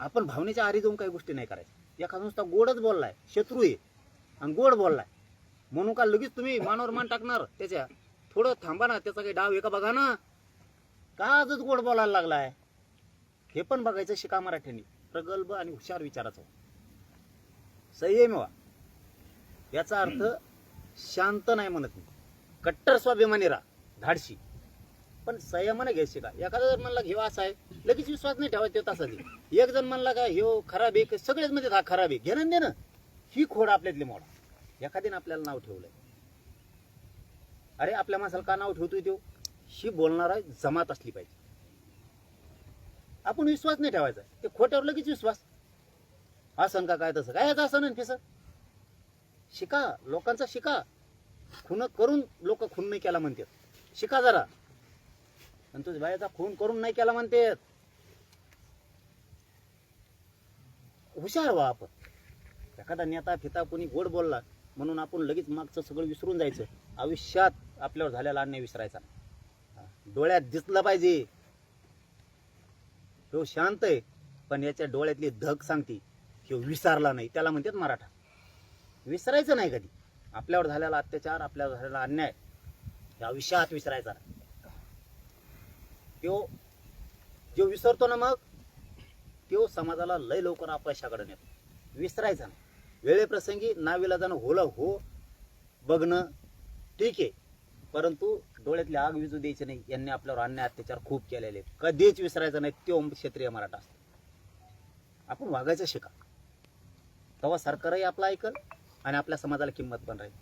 आपण भावनेच्या आरी जाऊन काही गोष्टी नाही करायच्या. एखादा नुसता गोडच बोललाय, शत्रू आहे आणि गोड बोललाय म्हणून का लगेच तुम्ही मानावर मान टाकणार त्याच्या? थोडं थांबा ना, त्याचा काही डाव आहे का बघा ना. का आजच गोड बोलायला लागलाय हे पण बघायचं. शिका मराठ्यांनी. प्रगल्भ आणि हुशार विचाराचं, संयमी व्हा. याचा अर्थ शांत नाही म्हणत मी, कट्टर स्वाभिमानी राहा, धाडशी, पण संयमाने घ्यायचे शिका. एखादा जर म्हणला घेवा असा आहे, लगेच विश्वास नाही ठेवायचा तसा दे. एक जण म्हणला का ह्यो खराब आहे, सगळेच म्हणजे हा खराब आहे, घेणं देणं ही खोड आपल्यातली मोडा. एखाद्याने आपल्याला नाव ठेवलंय, अरे आपल्या माणसाला का नाव ठेवतोय तो? ही बोलणारा जमात असली पाहिजे. आपण विश्वास नाही ठेवायचा, ते खोट्यावर लगेच विश्वास. असं का काय तसं काय, असं नाही फिसं. शिका, लोकांचा शिका. खून करून लोक खून नाही केला म्हणतात, शिका जरा. आणि तुझ्या बायाचा खून करून नाही केला म्हणतात. हुशार व्हा आपण. एखादा नेता फिता कोणी गोड बोलला म्हणून आपण लगेच मागचं सगळं विसरून जायचं. आयुष्यात आपल्यावर झालेला अन्याय विसरायचा नाही. डोळ्यात दिसलं पाहिजे तो शांत आहे, पण याच्या डोळ्यातली धग सांगते की विसरला नाही. त्याला म्हणतात मराठा. विसरायचं नाही कधी. आपल्यावर झालेला अत्याचार, आपल्यावर झालेला अन्याय आयुष्यात विसरायचा नाही. तो जो विसरतो ना, मग तो समाजाला लय लवकर अपयशाकडे नेतो. विसरायचा नाही. वेळेप्रसंगी नाविलाजानं होला हो बघणं ठीक आहे, परंतु डोळ्यातली आग विजू द्यायची नाही. यांनी आपल्यावर अन्याय अत्याचार खूप केलेले, कधीच विसरायचं नाही. तो क्षत्रिय मराठा असतो. आपण वागायचं शिका, तेव्हा सरकारही आपलं ऐकल आणि आपल्या समाजाला किंमत पण राहील.